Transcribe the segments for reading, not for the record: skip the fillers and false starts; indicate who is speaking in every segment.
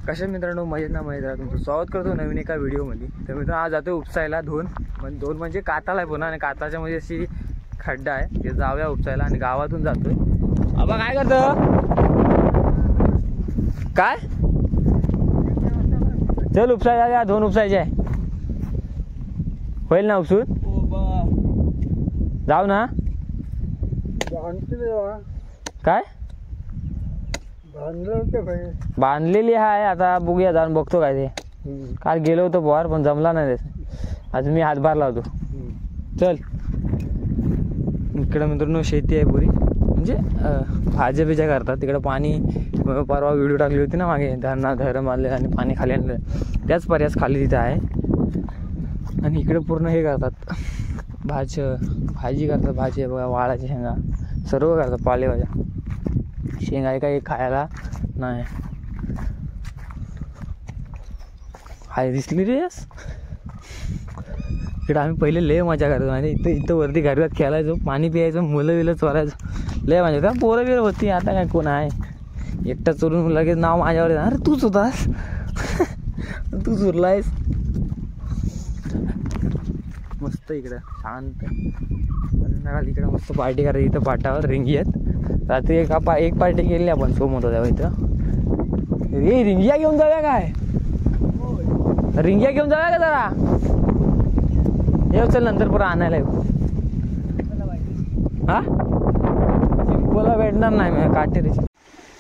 Speaker 1: कशा मित्रांनो, मजेत ना मजेत. तुमचं स्वागत करतो नवीन एका व्हिडिओमध्ये. तर मित्रांनो आज जातो उपसायला धोन म्हणजे काताला आहे पुन्हा, आणि काताच्या मध्ये अशी खड्डा आहे ते जाऊया उपसायला. आणि गावातून जातोय. आबा काय करतो काय? चल उपसायला, धोन उपसायचे आहे. होईल ना उपसून? जाऊ ना. काय बांधलेली आहे, आता बघूया जाऊन बघतो काय ते. काल गेलो होतो पोहार पण जमला नाही त्याचा. आज मी हातभार लावतो. चल. इकडे मित्रांनो शेती आहे पुरी, म्हणजे भाज्या बिज्या करतात तिकडे. पाणी परवा व्हिडिओ टाकली होती ना मागे, धरण मारले आणि पाणी खाली आणलं, त्याच पर्यास खाली तिथे आहे. आणि इकडे पूर्ण हे करतात, भाजी करतात. भाजी बघा, वाळाची शेंगा सर्व करतात, पालेभाज्या. शेंगा आहे काही खायला नाही. हाय दिसली रे. इकडं आम्ही पहिले लय मजा करायचो माहिती. इथं वरती घरात खेळायचो, पाणी प्यायचं, मुलं बिलं चोरायचो, लय मजा. त्या पोरं बिरं होती. आता काय कोण आहे, एकटा चोरून लगेच नाव माझ्यावर. अरे तूच होतास, तू चोरलायस. मस्त इकडं शांत. संध्याकाळी इकडं मस्त पार्टी करायची. इथं पाटावर रिंगी आहेत. रात्री एक पार्टी केली आपण सोमत होत्या इथं. रे रिंगिया घेऊन जाऊया काय? रिंगिया घेऊन जाऊया का जरा? येऊ चल, नंतर परत आणायला येऊ. हा चिंपोला भेटणार नाही काटेरीची.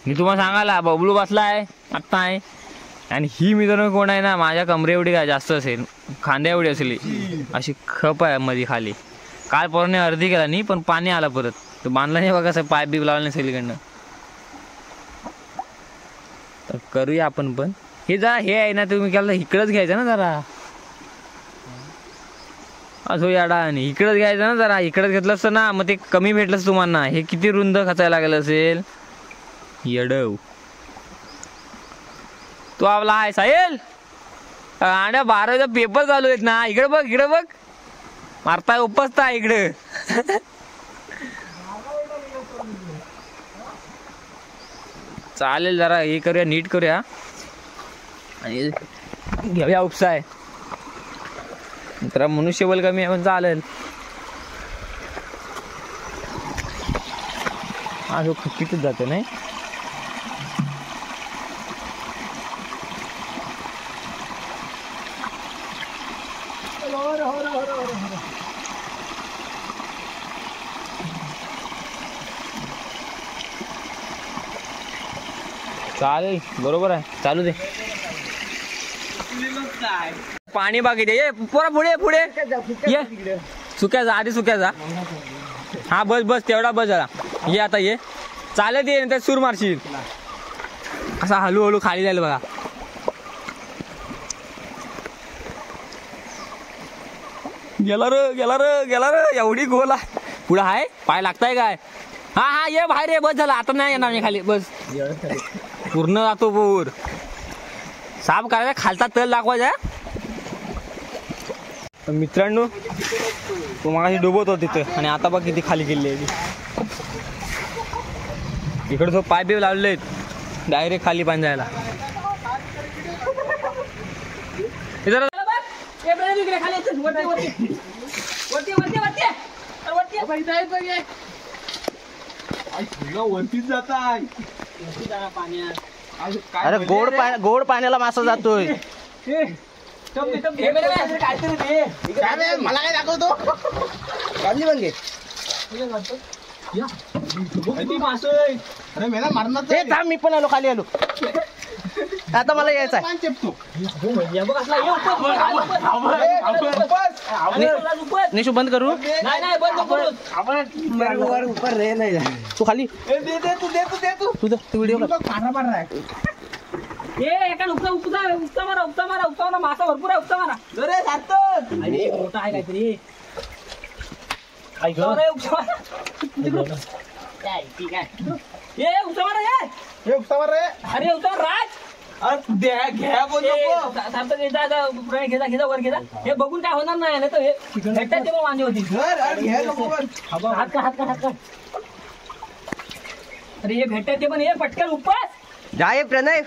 Speaker 1: मी तुम्हाला सांगायला बबलू बसलाय आत्ता आहे. आणि ही मित्रांनो कोण आहे ना, माझ्या कमरे एवढी काय जास्त असेल, खांद्या एवढी असली अशी खप आहे मध्ये खाली. काल पोराने अर्धी केला नाही, पण पाणी आला परत. तो बांधला नाही बघा, पाईप बीप लावला नाही सगळीकडनं. तर करूया आपण पण. हे जा हे आहे ना, तुम्ही केलं इकडंच घ्यायचं ना जरा. असो याडा, आणि इकडंच घ्यायचं ना जरा. इकडंच घेतलं असतं ना, मग ते कमी भेटलंच तुम्हाला. हे किती रुंद खचायला लागलं असेल येडव. तो आपला आहे साहिल. आणि 12वीचा पेपर चालू आहेत ना. इकडे बघ, इकडे बघ, मारताय उपसताय इकडे. चालेल, जरा हे करूया, नीट करूया आणि घेऊया उपसाय. तर मनुष्यबळ कमी आहे पण चालेल. हा जो खिचकीतच जातो नाही. चालेल, बरोबर आहे, चालू दे. पाणी बाकी दे. ये पोरा, पुढे पुढे ये. सुक्याचा आधी सुक्याचा. हा बस बस, तेवढा बस जरा. ये आता ये. चालत ये, नंतर सूर मारशील. असा हळूहळू खाली जाईल बघा. गेला र गेला र गेला र. एवढी गोल आहे पुढं आहे. पाय लागताय काय? हा हा ये बाहेर ये. बस झाला, आता नाही येणार मी खाली. बस पूर्ण जातो बोर. साफ करायचा, खालचा तल दाखवायचा. मित्रांनो तो मागाशी डुबत होता तिथं, आणि आता बघ किती खाली गेली आहे. इकडे तो पाय बी लावले आहेत डायरेक्ट खाली पाणी जायला.
Speaker 2: वरतीच जात आहे.
Speaker 3: अरे गोड पाण्याला मासा जातोय.
Speaker 2: मला काय दाखवतो? काढली म्हणजे
Speaker 3: मारणार. मी पण आलो, खाली आलो. आता मला यायचं आहे. निशू बंद करू. तू खाली तुझा व्हिडिओ
Speaker 1: मासा भरपूर आहे. उपसा मारा. मोठा आहे काहीतरी. अरे उतार राज.
Speaker 2: घ्या
Speaker 1: वर घे. हे बघून काय होणार नाही. भेटतात ते वांदे होती. हात का. अरे हे भेटतात ते पण, हे पटकन उपास.
Speaker 3: जाय प्रणय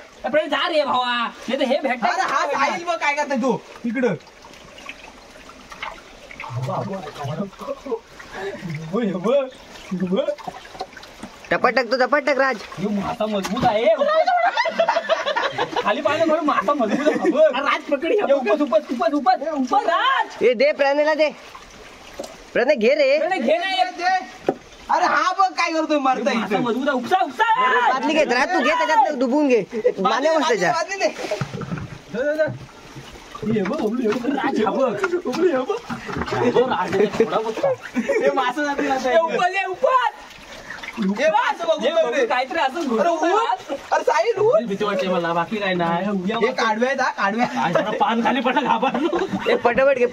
Speaker 1: जा रे भावा नाही तर हे भेटत
Speaker 2: अरे हा साहिल बघ काय करताय तू इकडं
Speaker 3: टपटक तो टपटक राज
Speaker 1: मासा मजबूत आहे खाली पाहिलं म्हणून मासा मजबूत आहे राज पकडी उपस राज
Speaker 3: ए दे प्रणयला दे प्रणय घे रे
Speaker 1: घे नाही
Speaker 2: अरे हा बघ काय करतोय मारता
Speaker 1: मासा
Speaker 2: इथं
Speaker 1: मजबूत आहे उपसा
Speaker 3: बादली घे राज तू घे त्याच्यात डुबून घे माने मस्त त्याच्या
Speaker 2: बादली दे.
Speaker 1: राज हा बघ
Speaker 2: हे मासा जातील आता
Speaker 1: उपस
Speaker 2: हे मासा बघून बघ रे.
Speaker 1: काहीतरी असं
Speaker 2: अरे उठ. अरे साहिल उठ.
Speaker 1: भीती वाटते मला बाकी काय नाही
Speaker 2: हे काढवे आहेत हा काढवे
Speaker 1: पान खाली पटा घाबरलो
Speaker 3: ए पटापट घे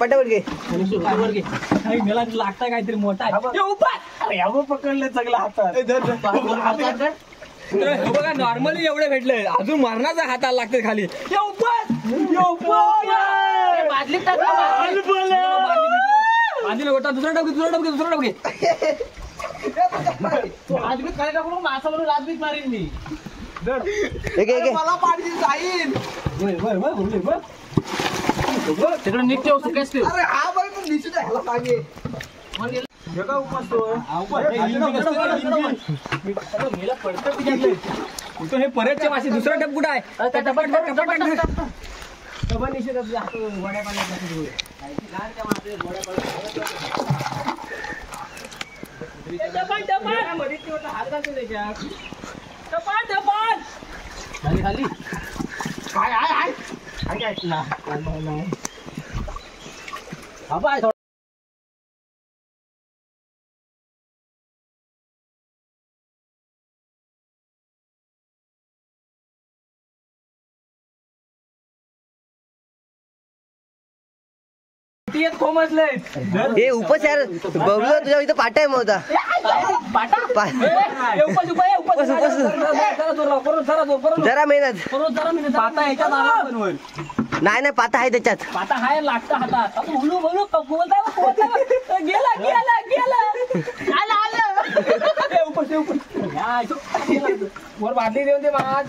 Speaker 1: मला लागता काहीतरी मोठा आहे
Speaker 2: पकडले सगळं हातात हे धर, धर.
Speaker 1: हे बघा नॉर्मली एवढे भेटले अजून मरणाचा हाताला लागते खाली बांधीला गोटा दुसरा डबके
Speaker 2: राजबीत काय टाकून मासा म्हणून राजबीत मारीन मी
Speaker 3: घे घे घे
Speaker 2: मला पाडतील साहिल
Speaker 1: तिकडे नीट ठेव सुकेच ठेव
Speaker 2: अरे हा बघ तू निश्चित ह्याला सांगे
Speaker 1: हे परतच्या मासे दुसरा टप कुठं आहे खाली
Speaker 3: ए उपस यार बबलू तुझ्या इथं पाटा आहे मग होता जरा मेहनत
Speaker 1: पाता ह्याच्यात आला बनवून
Speaker 3: नाही पाता आहे त्याच्यात
Speaker 1: पाता हाय लागता हातात आता बोलू गेला वर बाटली देऊन दे माझ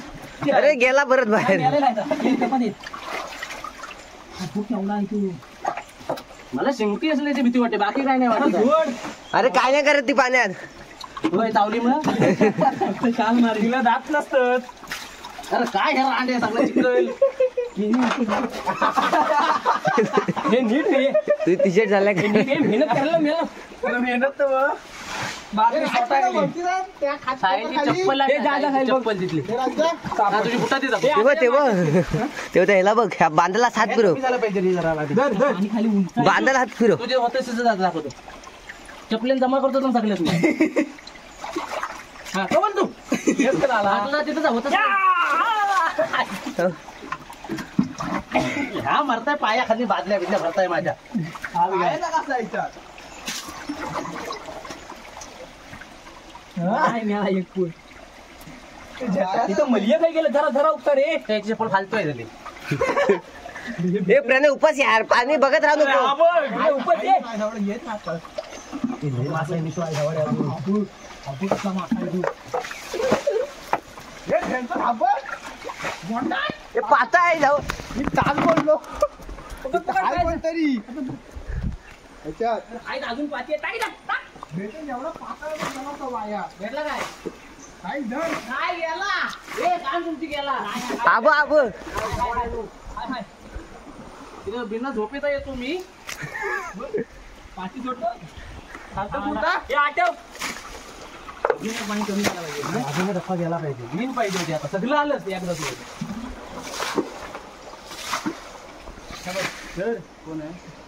Speaker 3: अरे गेला परत बाहेर
Speaker 1: मला शिंगटी असल्याची भीती वाटते बाकी काय नाही वाटत
Speaker 3: अरे काय नाही करत ती पाण्यात
Speaker 1: होय चावली मग काल मारलीला दात नसतात अरे काय ह्या रांडे सगळं चिकल हे नीट रे
Speaker 3: तू टी शर्ट झाला का
Speaker 1: मेहनत करायला मिळालं
Speaker 2: मेहनत
Speaker 1: चप्पल तिथली तुझी बुटा
Speaker 3: तेव्हा ह्याला बघ ह्या बांधाला हात फिरव बांधाला हात फिरव
Speaker 1: तुझे होते दाखवतो चपलेन जमा करतो ना सगळ्यात मी हा कमन तू तिथं होत हा मरताय पाया खाली बादल्या बिदल्या भरताय माझ्या तिथं मलिया काय गेलं जरा उपता रे त्याची चप्पल फालतोय झाली
Speaker 3: हे प्रणय उपास यार पाणी बघत राहू नको
Speaker 1: उपस
Speaker 3: हे पाता आहे जाऊ
Speaker 2: मी काल बोललो तरी
Speaker 1: अजून पाती
Speaker 2: भेटेल एवढा पातळ वाया
Speaker 1: भेटला काय
Speaker 2: काय धर
Speaker 1: काय गेला ए काम तुमची गेला
Speaker 3: आब आब
Speaker 1: तिथं बिना झोपेचा येतो मी पाठी सोडतो हे आठव पाणी कमी झाला पाहिजे अजून रस्ता गेला पाहिजे मीन पाहिजे होती आता सगळं आलंच एकदा तुझं कोण आहे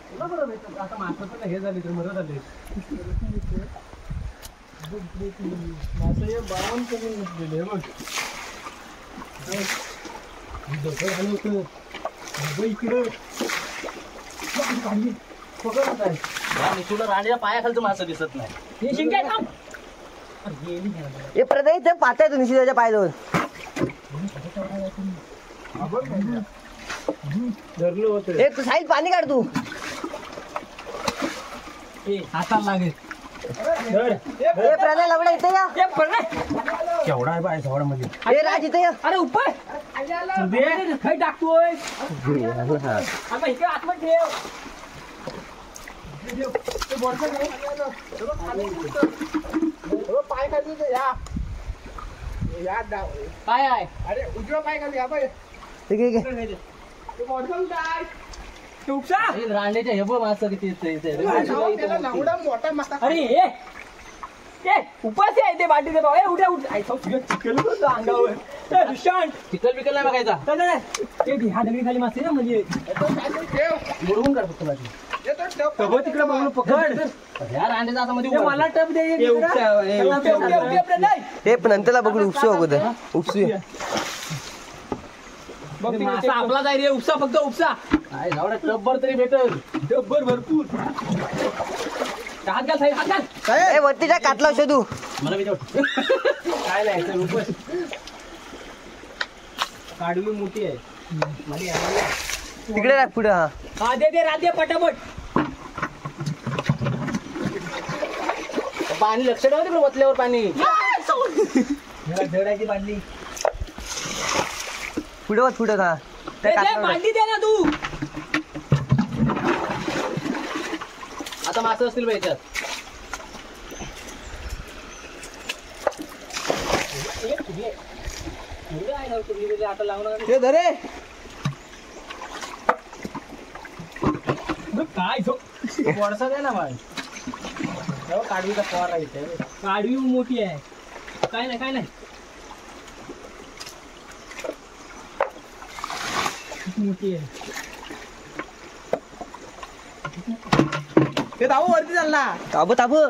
Speaker 1: तुला बरं भेटत आता माणसाचं हे झाले तर मरत आले बावन्न कमी नसलेले बघ झालं होतं इकडं पकडत आहे तुला राणीच्या पायाखालचं मासं दिसत नाही हे शिंकाय थांब
Speaker 3: हे प्रदय ते पाता आहे तू निशिदाच्या पायाजवळ
Speaker 2: धरलं होतं
Speaker 3: ए तू साईड पाणी काढ तू
Speaker 1: हाताला लागेल
Speaker 3: ए प्रणय लवडा इथे या.
Speaker 2: केवढा आहे बाय सवड मध्ये
Speaker 3: ए राज इथे या.
Speaker 1: अरे उपाय खाई टाकतोय आता इकडे आतमध्ये ठेव.
Speaker 2: पाय खाली या
Speaker 1: काय आहे
Speaker 2: अरे उजवा पाय खाली या बाय
Speaker 3: ठीक आहे.
Speaker 1: रांडेच्या हे बघ माणसं किती
Speaker 2: एवढा मोठा मासा
Speaker 1: अरे ए उपास आहे ते बाटीचे भाऊ. उठ्या उठ चिकल अंगावर
Speaker 3: चिकल बिकल नाही बघायचा.
Speaker 1: हा दगडी खाली मासे ना म्हणजे
Speaker 2: ठेव
Speaker 3: बुडवून काढ फक्त माझी.
Speaker 1: तिकडे बघून पकड.
Speaker 3: या रांडेचा आता मध्ये
Speaker 1: मला टप दे.
Speaker 3: ते पण नंतरला बघू उपसू अगोदर उपसू.
Speaker 1: मासा आपला जाय रे. उपसा फक्त उपसा.
Speaker 3: काय एवढा टब्बर तरी भेटल.
Speaker 1: डब्बर भरपूर. हात घाल साहेब, हात घाल.
Speaker 3: ए वरतीच्या कातला शोधू.
Speaker 1: मला काय नाही उपस. काढवी मोठी आहे.
Speaker 3: तिकडे राख पुढे. हा
Speaker 1: हा दे राधे पटापट.
Speaker 3: पाणी लक्ष ठेवा तिकडे वतल्यावर पाणी.
Speaker 1: झडायची बांधली.
Speaker 3: पुढे वत पुढे का
Speaker 1: बांधली दे ना तू.
Speaker 3: आता मासे असतील पाहिजे.
Speaker 1: आता लावणार
Speaker 3: ते धरे
Speaker 1: काय
Speaker 3: वर्षा दे ना मग. काढवीचा फवार राहायचं.
Speaker 1: काढवी मोठी आहे. काय नाही मोठी आहे.
Speaker 2: ते धावू वरती चालला
Speaker 3: ताबो ताबो.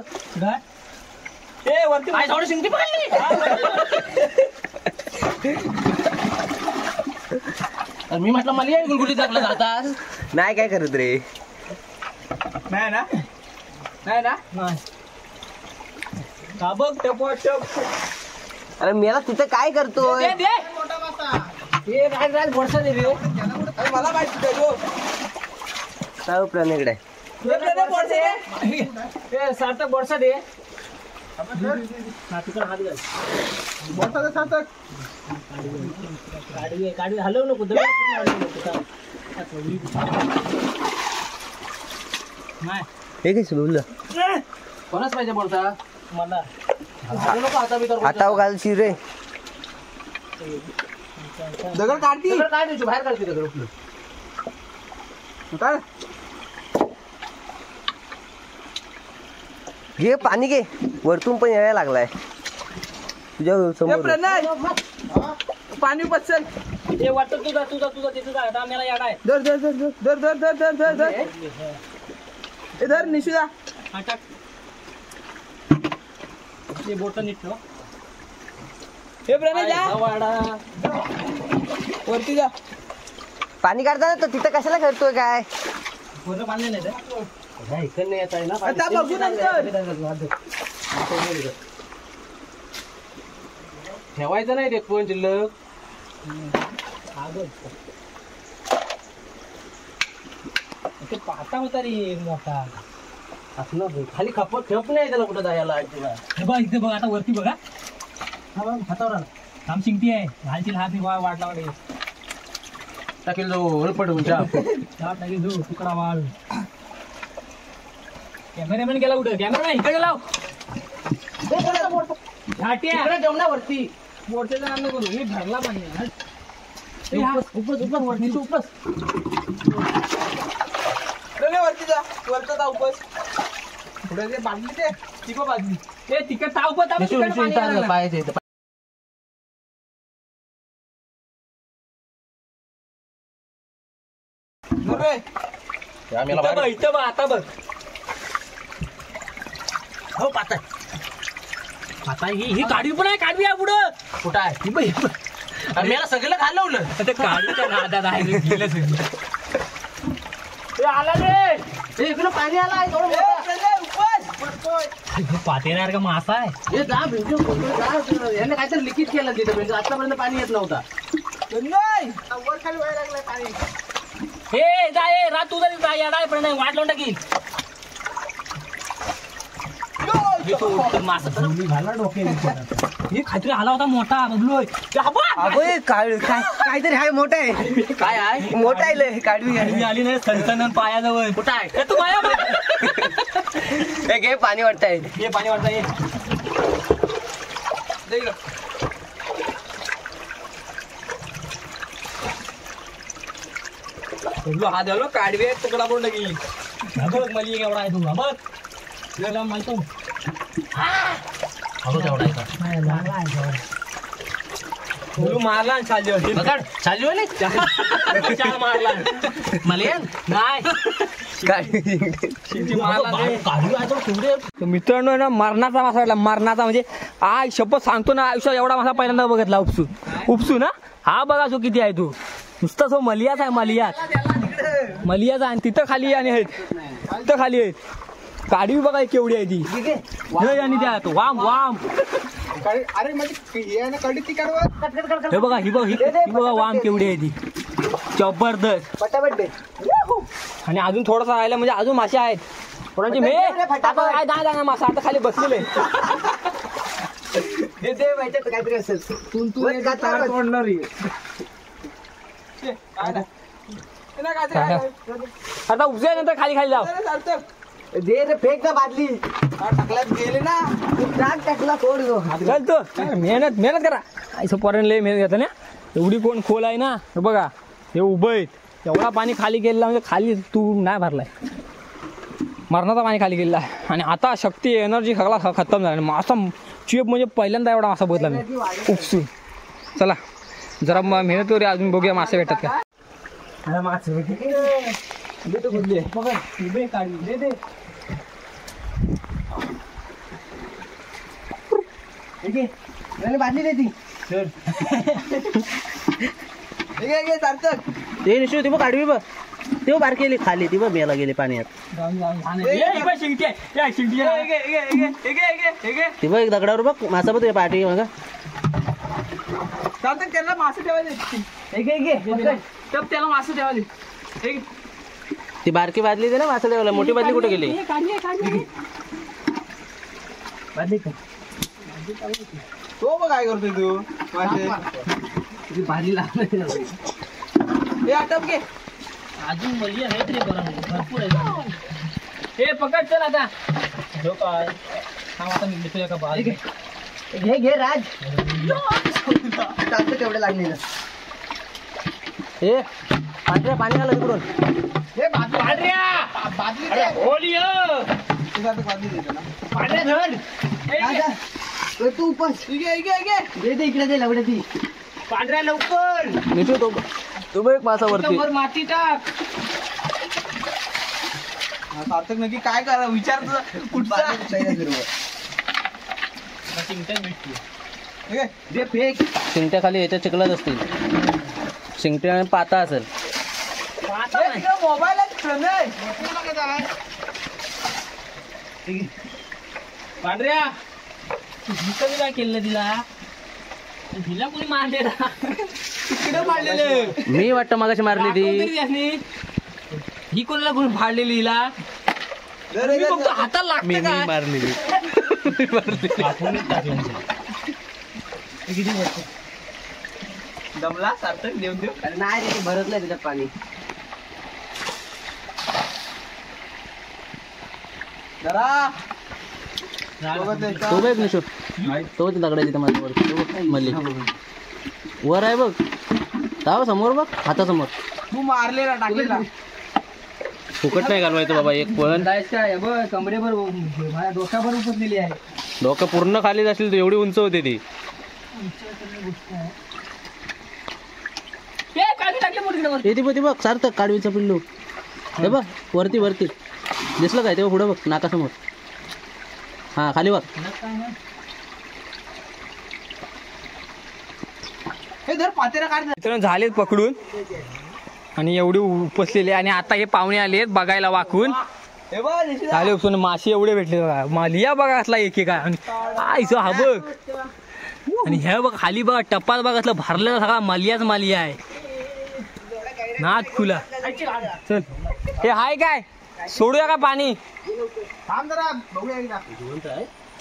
Speaker 1: ए वरती
Speaker 3: काय थोडी शिंगटी पकडली. मी म्हटलं मला गुलगुली टाकलं जातात. नाही काय करत रे.
Speaker 2: नाही ना
Speaker 1: का बघ टप.
Speaker 3: अरे मेला तिथं काय करतोय.
Speaker 2: मोठा मासा
Speaker 1: ए राज वर्षा दे रे.
Speaker 2: अरे मला माहिती
Speaker 3: काय प्रणयकडे
Speaker 1: ए सार्थक वर्षा दे. हात घाल.
Speaker 2: मोठा सातक
Speaker 1: काढवी हलवू नको.
Speaker 3: हे काय बोललं.
Speaker 1: कोणाच पाहिजे बोलता मला.
Speaker 3: हाताव घालशी रे.
Speaker 2: दगड काढती
Speaker 3: काय द्यायची बाहेर काढते दगड.
Speaker 2: काय
Speaker 3: घे पाणी घे. वरतून पण यायला लागलाय तुझ्या समोर.
Speaker 2: पाणी पचल
Speaker 1: हे वाटत तुझा तिथं जा. आम्हाला याड आहे.
Speaker 2: धर धर धर धर धर धर धर धर धर ए धर निशिदा
Speaker 1: टाक. हे बोट नीट ठेव.
Speaker 2: हे प्रणय जा
Speaker 1: वाडा
Speaker 2: वरती जा
Speaker 3: पाणी काढताना तर तिथं कशाला करतोय काय.
Speaker 1: वरनं बांधले नाही तर
Speaker 3: इकडे नाही येत आहे ना.
Speaker 2: आता बघू नंतर
Speaker 3: ठेवायचं नाही ते पण शिल्लक.
Speaker 1: पाहता होता रे मोठा.
Speaker 3: असं खाली खपत ठेप नाही त्याला कुठं जायला.
Speaker 1: हे बघ इथे बघ. आता वरती बघा. हातावर आला. काम शिंगती आहे. घालतील हात वाट लावले.
Speaker 3: टाकेल जो पडून
Speaker 1: टाकेल जो तुकडा वाळ. कॅमेरामॅन गेला कुठं. कॅमेरामॅन इकडे लाव.
Speaker 3: तिकडे जेवणावरती
Speaker 1: मोठ्याचं नाम नको करू. मी भरला पाणी.
Speaker 3: उपस वरती उपस.
Speaker 2: प्रणय वरती जा वरचा जा उपस पुढे ते बांधली ते ती पण बांधली
Speaker 1: ते तिकडे ताव
Speaker 3: पाहिजे.
Speaker 1: इथं बघ. आता बघ.
Speaker 3: हो पाताय.
Speaker 1: आता ही काढवी पण आहे. काढवी आहे पुढं.
Speaker 3: कुठं आहे. अरे मला सगळं घालवलं.
Speaker 1: ते काढवीच्या नादात आहे. गेलं सगळं. आला रे.
Speaker 3: इकडं पाणी आला आहे थोडं.
Speaker 1: पातेणार का मासा आहे.
Speaker 3: हे जा भेटू यांनी काहीतरी लिकेज केलं तिथं. भेटू आतापर्यंत पाणी येत नव्हता.
Speaker 2: वर खाली व्हायला लागलाय पाणी
Speaker 1: हे जा ए रा तुझा जा या डाय पण वाट लावून टाकील. हे काहीतरी आला होता मोठा बबलू
Speaker 3: काहीतरी हाय मोठा आहे.
Speaker 1: काय आहे
Speaker 3: मोठा आहे लय. काढवी
Speaker 1: आली नाही सनसन पायाजवळ कुठं आहे तू माया
Speaker 3: घे पाणी वाटतंय.
Speaker 1: हे पाणी वाटतं हे
Speaker 2: दे इकडं.
Speaker 1: बबलू हा द्यालो काढवी आहे तुकडा पडून टाकी बघ मली एवढा आहे तू बघ तुला माहिती बबलू मारला आणि चालली होती चाल मारला मला नाही मित्रांनो ना मरणाचा मासा वाटला मरणाचा म्हणजे शपथ सांगतो ना आयुष्यात एवढा मासा पहिल्यांदा बघितला उपसू ना हा बघा तो किती आहे तू नुसता तो मलियाच आहे मलियाच आहे आणि तिथं खाली आणि आहेत तिथं खाली आहेत काढवी बघा केवढी आहे ती आणि त्या वाम वाम
Speaker 2: अरे म्हणजे हे आहे ना कळली ती काढवा.
Speaker 1: हे बघा ही बघा वाम केवढी आहे ती जबरदस्त आणि अजून थोडासा राहिला म्हणजे अजून मासे आहेत कोणाची मे आता दहा मासा आता खाली बसलेले
Speaker 3: काहीतरी असेल.
Speaker 1: आता उपजे नंतर खाली खाली जाऊ
Speaker 3: दे रे फेक ना बादली.
Speaker 2: टाकल्यात गेले ना.
Speaker 3: टाकला कोण
Speaker 1: चालतो मेहनत करा असं पोरांना लय मेहनत घेतं ना एवढी कोण खोल आहे ना हे बघा हे उभं आहेत एवढा पाणी खाली गेलेला म्हणजे खाली तू नाही भरलाय मरणाचा पाणी खाली गेलेला आहे आणि आता शक्ती एनर्जी सगळा खतम झाला मासा चेप म्हणजे पहिल्यांदा एवढा मासा बघितला मी उपसून. चला जरा मेहनत करूया अजून बघूया मासे भेटतात का
Speaker 3: बादली दे ती ते निशू ती बघ काढवी बघ ते बारकेली खाली ती बघ मेला गेली पाण्यात ती बघ एक दगडावर बघ मासा बघ पाठी बघा
Speaker 2: चालतं त्यांना मासे ठेवायचे. त्याला मासे ठेवायचे.
Speaker 3: ती बारकी बादली दे ना मासा ठेवायला मोठी बादली कुठे गेली
Speaker 2: तो बघ काय करतोय तू मासे
Speaker 3: बादली लागणार
Speaker 2: हे आटप घे.
Speaker 1: अजून मली आहेत रे भरपूर आहे हे पकड चल आता जो काय आता मी घेतोय का बाल
Speaker 3: घे राज चालतं तेवढं लागलेलं हे पाणी आलं तिकडून
Speaker 2: हे बादली देतो ना.
Speaker 3: तू पण दे इकडे दे लवडे ती
Speaker 1: पांढऱ्या लवकर
Speaker 3: निशू तू बघ मासा वरती
Speaker 1: माती टाक
Speaker 2: सार्थक नक्की काय करा विचार तुझा कुठचा
Speaker 3: दे फेक शिंगट्या खाली याच्या चिखलात असतील शिंगट्या आणि पाता असेल
Speaker 2: मोबाईल
Speaker 1: पांढऱ्या काय केलं तिला कोणी मारलेला तिकडे मारलेलं
Speaker 3: मी वाटतं मागाशी मारली ती
Speaker 1: ही कोणाला कोणी फाडलेली हिला हाताला
Speaker 3: मी
Speaker 1: लागतं
Speaker 3: मारली
Speaker 2: दमला सार्थक देऊन देऊ.
Speaker 3: नाही रे भरत नाही त्याच्यात पाणी
Speaker 2: जरा
Speaker 3: तो बघ निशू तो दगडा तिथे माझ्यावर मल्ली वर आहे बघ ताव समोर बघ हातासमोर
Speaker 2: तू मारलेला टाकलेला
Speaker 3: फुकट नाही घालवायचं बाबा एक पण
Speaker 1: कमरेवर माझ्या डोक्यावर उपसलेली आहे
Speaker 3: डोकं पूर्ण खाली असेल तर एवढी उंच होते ती येते बघ बघ सार्थक काढवीचं पिल्लू हे बघ वरती दिसलं काय तेव्हा पुढं बघ नाकासमोर हा खाली बघ
Speaker 2: हे धर पातेला काढ.
Speaker 1: मित्रांनो झालेत पकडून आणि एवढी उपसलेली आणि आता हे पाहुणे आले आहेत बघायला वाकून
Speaker 2: हे बघ निशिता.
Speaker 1: झाले उपसून मासे एवढे भेटले बघा मालिया बघा असला एक एक आईसो हा बघ आणि हे बघ खाली बघा टप्पात बघा असलं भरलेला सगळा मालिया आहे नाच खुला चल हे हाय काय सोडूया का पाणी
Speaker 2: थांब जरा बघूया एकदा.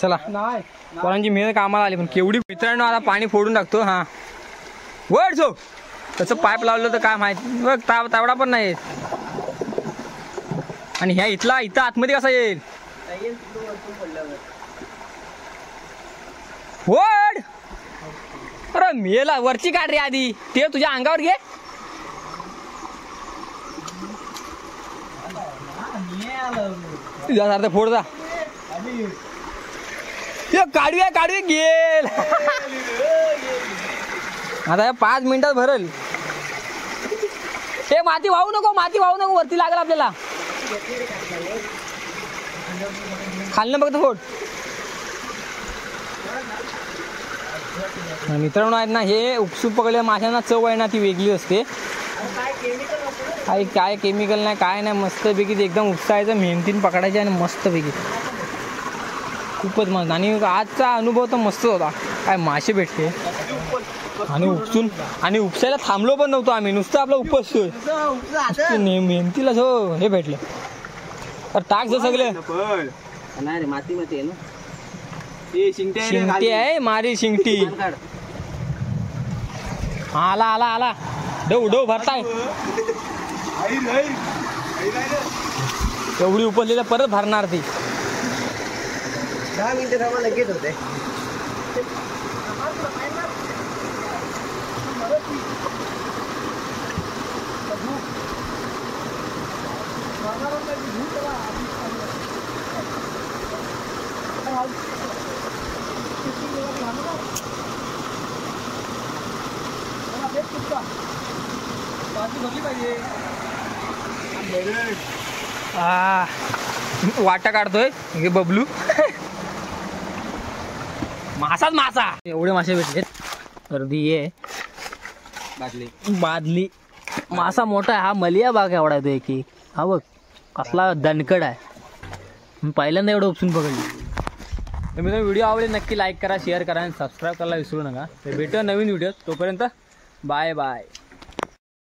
Speaker 1: चला
Speaker 2: नाही
Speaker 1: पोरांची मेहनत कामाला आली पण केवढी. मित्रांनो आता पाणी फोडून टाकतो. हा वड जो त्याचं पाईप लावलं तर काय माहिती बघ तावडा पण नाही येत. आणि ह्या इथं आतमध्ये कसा येईल वड. अरे मेला वरची काढ रे आधी ते तुझ्या अंगावर घे. तुझ्यासारखं फोड जा. काढूया गेल. आता 5 मिनिटात भरल. हे माती वाहू नको वरती लागल आपल्याला. खाल्लं फक्त फोड. मित्रांनो आहेत ना हे उपसून पकडल्या माशांना चव आहे ना ती वेगळी असते. काय केमिकल नाही काय नाही मस्तपैकी एकदम उपसायचं मेहनतीने पकडायचे आणि मस्तपैकी खूपच मस्त. आणि आजचा अनुभव तर मस्त होता. काय मासे भेटते आणि उपसायला थांबलो पण नव्हतो आम्ही. नुसतं आपलं उपसतोय मेहनतीला जो हे भेटलं तर टाक जो सगळे.
Speaker 3: नाही रे माती आहे ना.
Speaker 1: शिंगटी आहे मारी शिंगटी. आला डव भरताय. एवढी उपसलेल्या परत भरणार ती.
Speaker 2: 10 मिनिटं थांबा लगेच होते.
Speaker 1: वाटा काढतोय हे बबलू. मासा एवढे मासे भेटलेत. गर्दी आहे. बादली मासा मोठा आहे. हा मलिया बाग एवढा आहे तो एक. हा बघ कसला दणकड आहे. मी पहिल्यांदा एवढं उपसून पकडली. तर मी व्हिडिओ आवडेल नक्की लाईक करा शेअर करा आणि सबस्क्राईब करायला विसरू नका. तर भेटूया नवीन व्हिडिओ. तोपर्यंत बाय बाय.